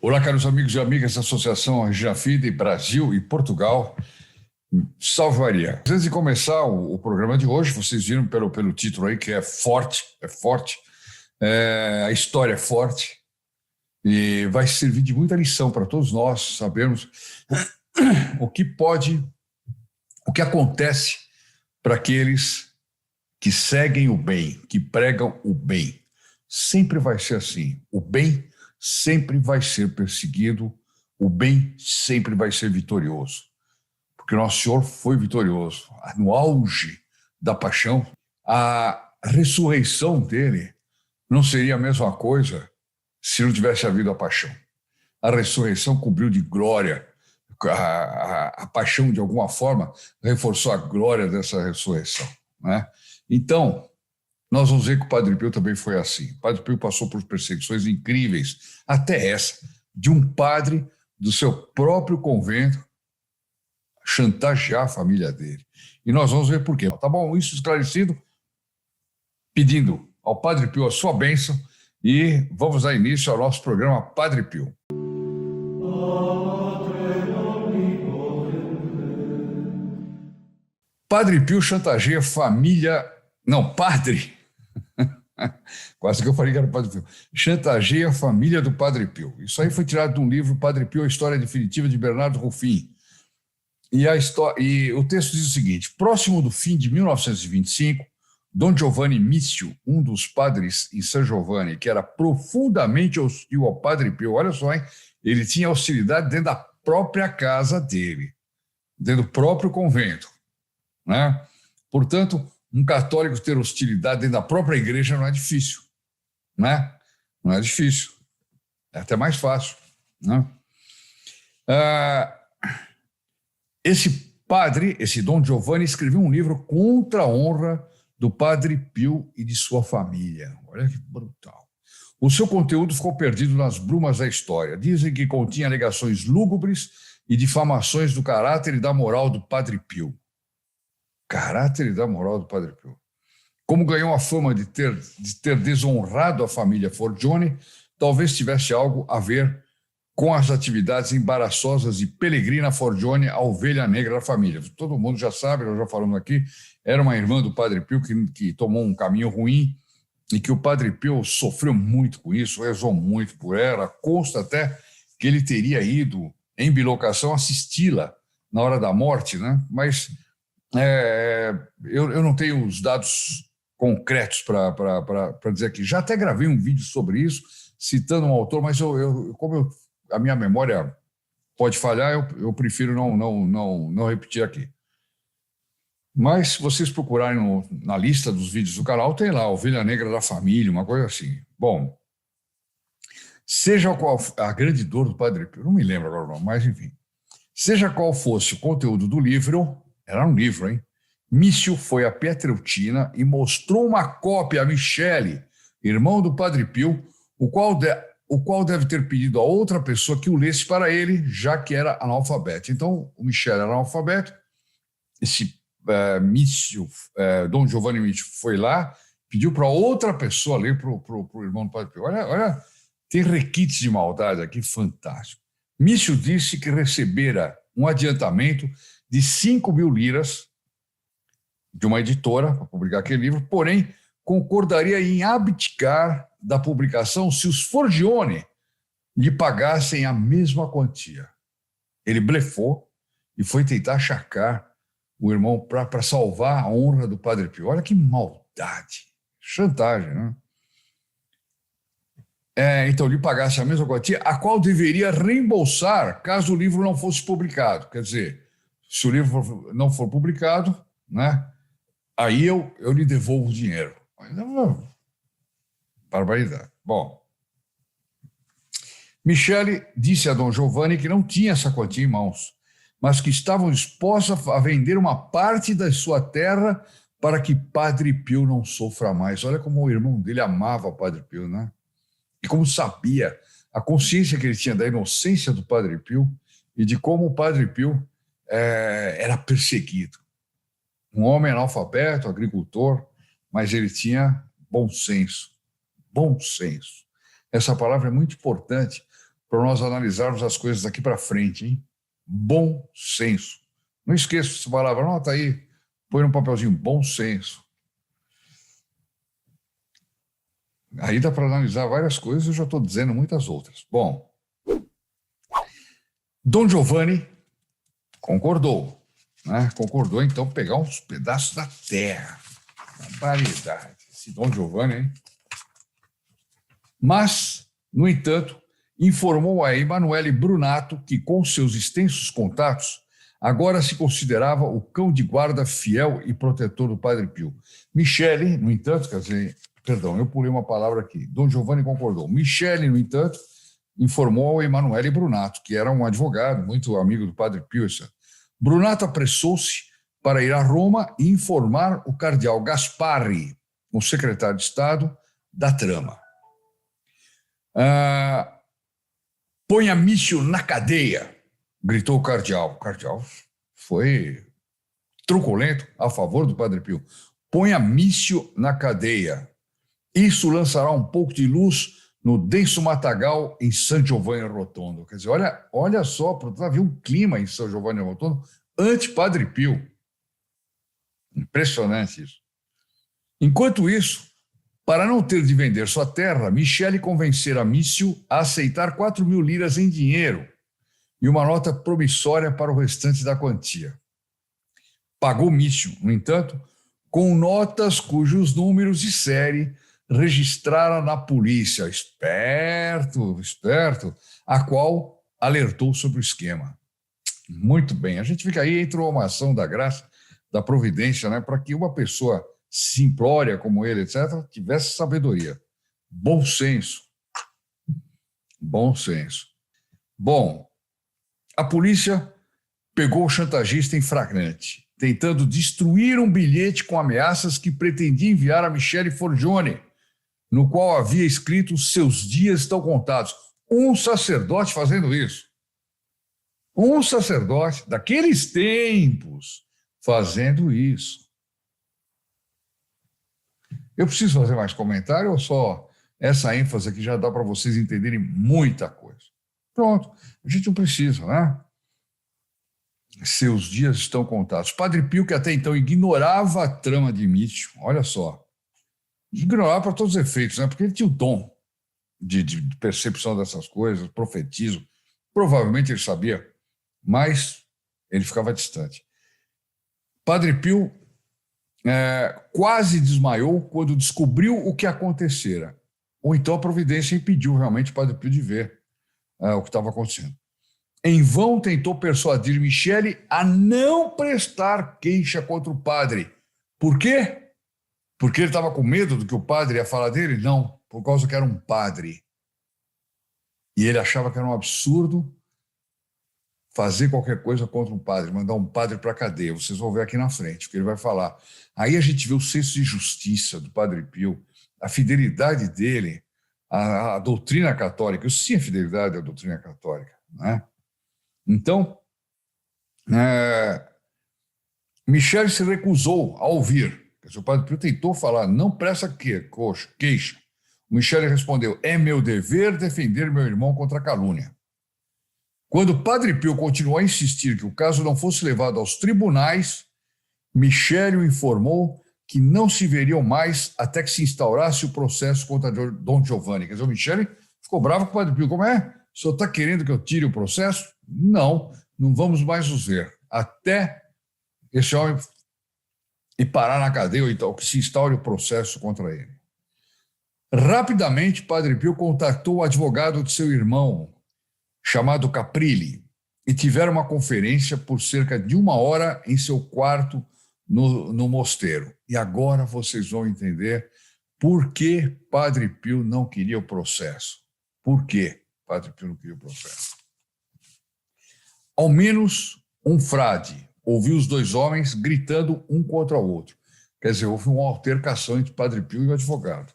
Olá, caros amigos e amigas da Associação Regina Fide, Brasil e Portugal. Salve Maria. Antes de começar o programa de hoje, vocês viram pelo título aí que é forte, a história é forte e vai servir de muita lição para todos nós sabermos o que acontece para aqueles que seguem o bem, que pregam o bem. Sempre vai ser assim. O bem sempre vai ser perseguido, o bem sempre vai ser vitorioso. Porque Nosso Senhor foi vitorioso. No auge da paixão, a ressurreição dele não seria a mesma coisa se não tivesse havido a paixão. A ressurreição cobriu de glória. A paixão, de alguma forma, reforçou a glória dessa ressurreição, né? Então, nós vamos ver que o Padre Pio também foi assim. O Padre Pio passou por perseguições incríveis, até essa, de um padre do seu próprio convento chantagear a família dele. E nós vamos ver por quê. Tá bom? Isso esclarecido, pedindo ao Padre Pio a sua bênção e vamos dar início ao nosso programa Padre Pio. Padre Pio chantageia família... Não, padre... Quase que eu falei que era o Padre Pio. Chantageia a família do Padre Pio. Isso aí foi tirado de um livro, Padre Pio, a História Definitiva, de Bernardo Ruffin. E o texto diz o seguinte: próximo do fim de 1925, Dom Giovanni Mício, um dos padres em San Giovanni, que era profundamente hostil ao Padre Pio, olha só, hein? Ele tinha hostilidade dentro da própria casa dele, dentro do próprio convento, né? Portanto, um católico ter hostilidade dentro da própria igreja não é difícil, né? Não é difícil. É até mais fácil, né? Esse padre, esse Dom Giovanni, escreveu um livro contra a honra do Padre Pio e de sua família. Olha que brutal. O seu conteúdo ficou perdido nas brumas da história. Dizem que continha alegações lúgubres e difamações do caráter e da moral do Padre Pio. Caráter e da moral do Padre Pio. Como ganhou a fama de ter desonrado a família Forgione, talvez tivesse algo a ver com as atividades embaraçosas de Pellegrina Forgione, a ovelha negra da família. Todo mundo já sabe, nós já falamos aqui, era uma irmã do Padre Pio que tomou um caminho ruim e que o Padre Pio sofreu muito com isso, rezou muito por ela, consta até que ele teria ido em bilocação assisti-la na hora da morte, né? Mas eu não tenho os dados concretos para dizer aqui. Já até gravei um vídeo sobre isso, citando um autor, mas a minha memória pode falhar, eu prefiro não repetir aqui. Mas se vocês procurarem na lista dos vídeos do canal, tem lá, Ovelha Negra da Família, uma coisa assim. Bom, seja qual a grande dor do Padre Pio, não me lembro agora o nome, mas enfim. Seja qual fosse o conteúdo do livro, era um livro, hein? Mício foi a Pietreutina e mostrou uma cópia a Michele, irmão do Padre Pio, o qual deve ter pedido a outra pessoa que o lesse para ele, já que era analfabeto. Então, o Michele era analfabeto, esse Mício, Dom Giovanni Mício, foi lá, pediu para outra pessoa ler para o irmão do Padre Pio. Olha, tem requintes de maldade aqui, fantástico. Mício disse que recebera um adiantamento de 5.000 liras de uma editora para publicar aquele livro, porém concordaria em abdicar da publicação se os Forgione lhe pagassem a mesma quantia. Ele blefou e foi tentar achacar o irmão para salvar a honra do Padre Pio. Olha que maldade, chantagem, né? Então, lhe pagasse a mesma quantia, a qual deveria reembolsar caso o livro não fosse publicado. Quer dizer, se o livro não for publicado, né, aí eu lhe devolvo o dinheiro. Barbaridade. Bom, Michele disse a Dom Giovanni que não tinha essa quantia em mãos, mas que estavam dispostos a vender uma parte da sua terra para que Padre Pio não sofra mais. Olha como o irmão dele amava o Padre Pio, né? E como sabia a consciência que ele tinha da inocência do Padre Pio e de como o Padre Pio era perseguido. Um homem analfabeto, agricultor, mas ele tinha bom senso. Bom senso. Essa palavra é muito importante, para nós analisarmos as coisas daqui para frente, hein? Bom senso. Não esqueça essa palavra, anota aí, põe no papelzinho, bom senso. Aí dá para analisar várias coisas, eu já estou dizendo muitas outras. Bom, Dom Giovanni concordou, né? Concordou, então, pegar uns pedaços da terra. Barbaridade. Esse Dom Giovanni, hein? Mas, no entanto, informou a Emanuele Brunato que, com seus extensos contatos, agora se considerava o cão de guarda fiel e protetor do Padre Pio. Michele, no entanto, quer dizer, perdão, eu pulei uma palavra aqui. Dom Giovanni concordou. Michele, no entanto, informou a Emanuele Brunato, que era um advogado, muito amigo do Padre Pio. Brunato apressou-se para ir a Roma e informar o cardeal Gasparri, o secretário de Estado, da trama. Ponha Mício na cadeia, gritou o cardeal. O cardeal foi truculento a favor do Padre Pio. Ponha Mício na cadeia. Isso lançará um pouco de luz no denso matagal em San Giovanni Rotondo. Quer dizer, olha só, havia um clima em São Giovanni Rotondo anti-Padre Pio. Impressionante isso. Enquanto isso, para não ter de vender sua terra, Michele convencera Mício a aceitar 4.000 liras em dinheiro e uma nota promissória para o restante da quantia. Pagou Mício, no entanto, com notas cujos números de série registrara na polícia. Esperto, a qual alertou sobre o esquema. Muito bem, a gente fica aí, entrou uma ação da graça, da providência, né, para que uma pessoa simplória como ele, etc., tivesse sabedoria. Bom senso. Bom senso. Bom, a polícia pegou o chantagista em flagrante, tentando destruir um bilhete com ameaças que pretendia enviar a Michele Forgione, no qual havia escrito seus dias estão contados. Um sacerdote fazendo isso. Um sacerdote daqueles tempos fazendo isso. Eu preciso fazer mais comentário ou só essa ênfase aqui já dá para vocês entenderem muita coisa? Pronto, a gente não precisa, né? Seus dias estão contados. Padre Pio, que até então ignorava a trama de Mício, olha só, ignorava para todos os efeitos, né? Porque ele tinha o dom de percepção dessas coisas, profetismo. Provavelmente ele sabia, mas ele ficava distante. Padre Pio quase desmaiou quando descobriu o que acontecera. Ou então a providência impediu realmente o Padre Pio de ver o que estava acontecendo. Em vão tentou persuadir Michele a não prestar queixa contra o padre. Por quê? Porque ele estava com medo do que o padre ia falar dele? Não, por causa que era um padre. E ele achava que era um absurdo fazer qualquer coisa contra um padre, mandar um padre para a cadeia. Vocês vão ver aqui na frente o que ele vai falar. Aí a gente vê o senso de justiça do Padre Pio, a fidelidade dele à doutrina católica. Isso sim é fidelidade à doutrina católica, né? Então, Michele se recusou a ouvir. O Padre Pio tentou falar, não presta queixa. Michele respondeu, é meu dever defender meu irmão contra a calúnia. Quando o Padre Pio continuou a insistir que o caso não fosse levado aos tribunais, Michele o informou que não se veriam mais até que se instaurasse o processo contra Dom Giovanni. Quer dizer, o Michele ficou bravo com o Padre Pio. Como é? O senhor está querendo que eu tire o processo? Não, não vamos mais nos ver. Até esse homem ir parar na cadeia, ou então que se instaure o processo contra ele. Rapidamente, Padre Pio contatou o advogado de seu irmão, chamado Caprilli, e tiveram uma conferência por cerca de 1 hora em seu quarto no mosteiro. E agora vocês vão entender por que Padre Pio não queria o processo. Por que Padre Pio não queria o processo? Ao menos um frade ouviu os dois homens gritando um contra o outro. Quer dizer, houve uma altercação entre Padre Pio e o advogado.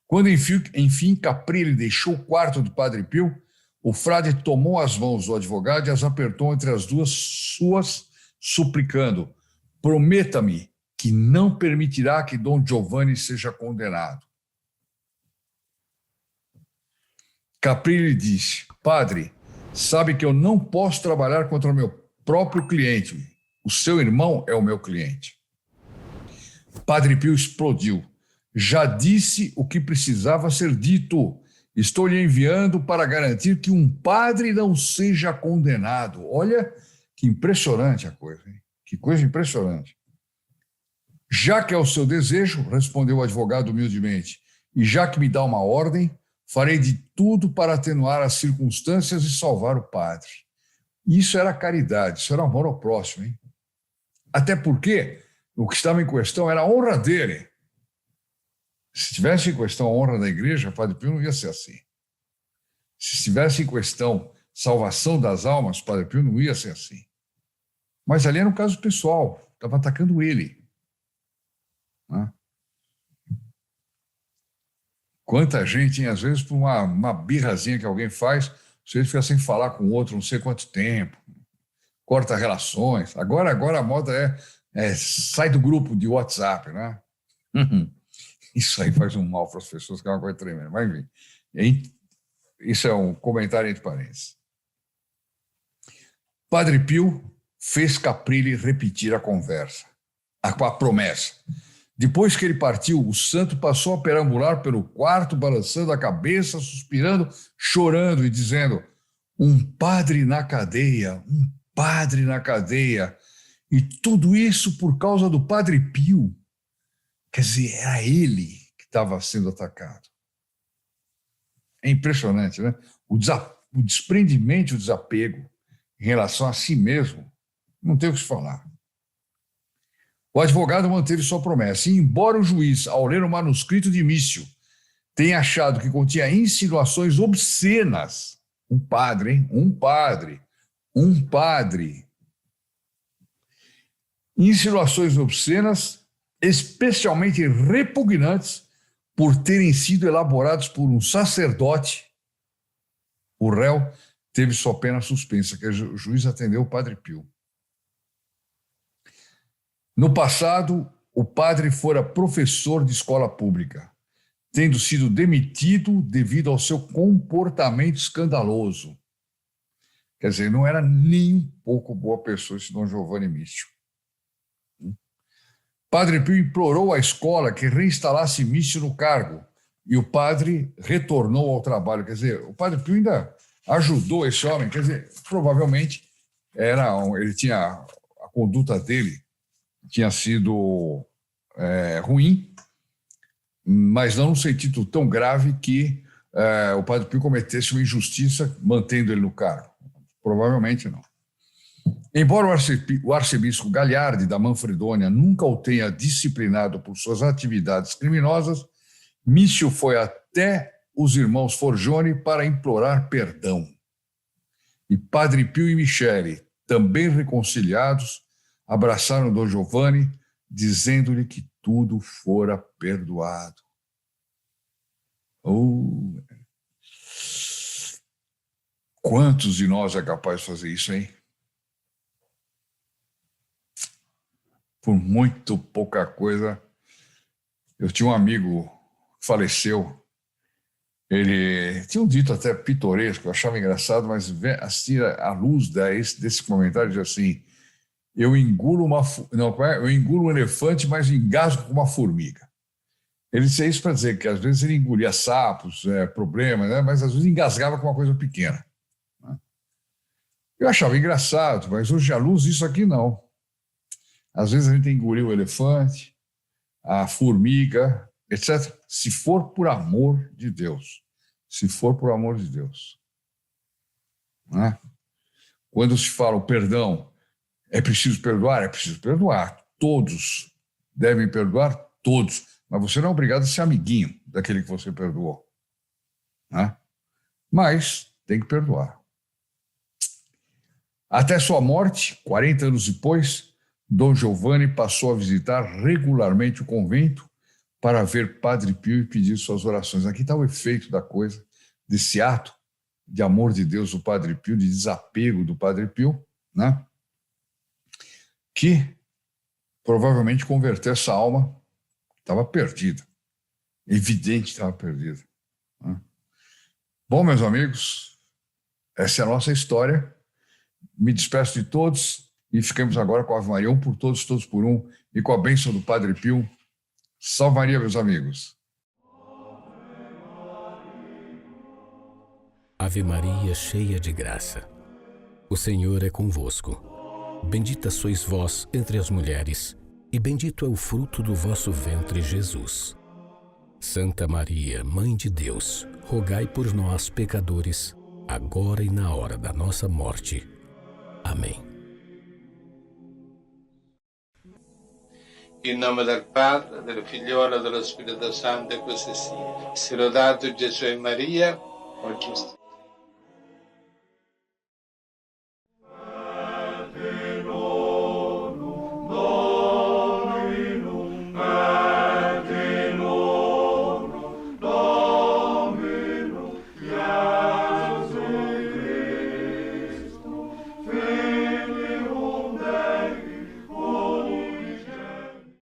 Quando, enfim, Caprilli deixou o quarto do Padre Pio, o frade tomou as mãos do advogado e as apertou entre as duas suas, suplicando, prometa-me que não permitirá que Dom Giovanni seja condenado. Caprilli disse: Padre, sabe que eu não posso trabalhar contra o meu próprio cliente. O seu irmão é o meu cliente. Padre Pio explodiu. Já disse o que precisava ser dito. Estou lhe enviando para garantir que um padre não seja condenado. Olha que impressionante a coisa, hein? Que coisa impressionante. Já que é o seu desejo, respondeu o advogado humildemente, e já que me dá uma ordem, farei de tudo para atenuar as circunstâncias e salvar o padre. Isso era caridade, isso era amor ao próximo, hein? Até porque o que estava em questão era a honra dele. Se estivesse em questão a honra da igreja, Padre Pio não ia ser assim. Se estivesse em questão salvação das almas, Padre Pio não ia ser assim. Mas ali era um caso pessoal, estava atacando ele. Né? Quanta gente, hein? Às vezes, por uma birrazinha que alguém faz, você fica sem falar com o outro não sei quanto tempo, corta relações. Agora a moda é sai do grupo de WhatsApp, né? Isso aí faz um mal para as pessoas, que é uma coisa tremenda. Mas, enfim, isso é um comentário entre parênteses. Padre Pio fez Caprilli repetir a conversa, a promessa. Depois que ele partiu, o santo passou a perambular pelo quarto, balançando a cabeça, suspirando, chorando e dizendo: um padre na cadeia, um padre na cadeia. E tudo isso por causa do Padre Pio. Quer dizer, era ele que estava sendo atacado. É impressionante, né? O desprendimento e o desapego em relação a si mesmo, não tem o que se falar. O advogado manteve sua promessa, e embora o juiz, ao ler o manuscrito de Mício, tenha achado que continha insinuações obscenas, um padre, hein? Um padre. Insinuações obscenas, especialmente repugnantes, por terem sido elaborados por um sacerdote, o réu teve sua pena suspensa, que o juiz atendeu o Padre Pio. No passado, o padre fora professor de escola pública, tendo sido demitido devido ao seu comportamento escandaloso. Quer dizer, não era nem um pouco boa pessoa esse Dom Giovanni Mício. Padre Pio implorou à escola que reinstalasse Mício no cargo, e o padre retornou ao trabalho. Quer dizer, o Padre Pio ainda ajudou esse homem, quer dizer, provavelmente ele tinha a conduta dele tinha sido ruim, mas não no sentido tão grave que o Padre Pio cometesse uma injustiça mantendo ele no cargo. Provavelmente não. Embora o arcebispo Gagliardi da Manfredônia nunca o tenha disciplinado por suas atividades criminosas, Mício foi até os irmãos Forgione para implorar perdão. E Padre Pio e Michele, também reconciliados, abraçaram Dom Giovanni, dizendo-lhe que tudo fora perdoado. Quantos de nós é capaz de fazer isso, hein? Por muito pouca coisa. Eu tinha um amigo que faleceu. Ele tinha um dito até pitoresco, eu achava engraçado, mas assim, à luz desse comentário, diz assim: eu engulo eu engulo um elefante, mas engasgo com uma formiga. Ele disse isso para dizer que às vezes ele engolia sapos, problemas, né? Mas às vezes engasgava com uma coisa pequena. Né? Eu achava engraçado, mas hoje à luz isso aqui não. Às vezes a gente engoliu o elefante, a formiga, etc. Se for por amor de Deus. Se for por amor de Deus. Né? Quando se fala o perdão, é preciso perdoar? É preciso perdoar. Todos devem perdoar, todos. Mas você não é obrigado a ser amiguinho daquele que você perdoou. Né? Mas tem que perdoar. Até sua morte, 40 anos depois, Dom Giovanni passou a visitar regularmente o convento para ver Padre Pio e pedir suas orações. Aqui está o efeito da coisa, desse ato de amor de Deus do Padre Pio, de desapego do Padre Pio, né? Que provavelmente converteu essa alma que estava perdida. Evidente que estava perdida. Né? Bom, meus amigos, essa é a nossa história. Me despeço de todos e ficamos agora com a Ave Maria, um por todos, todos por um, e com a bênção do Padre Pio. Salve Maria, meus amigos. Ave Maria, cheia de graça, o Senhor é convosco. Bendita sois vós entre as mulheres, e bendito é o fruto do vosso ventre, Jesus. Santa Maria, Mãe de Deus, rogai por nós, pecadores, agora e na hora da nossa morte. Amém. In nome del Padre, del Figliolo e dello Spirito Santo, e così sia. Sia lodato Gesù e Maria, oggi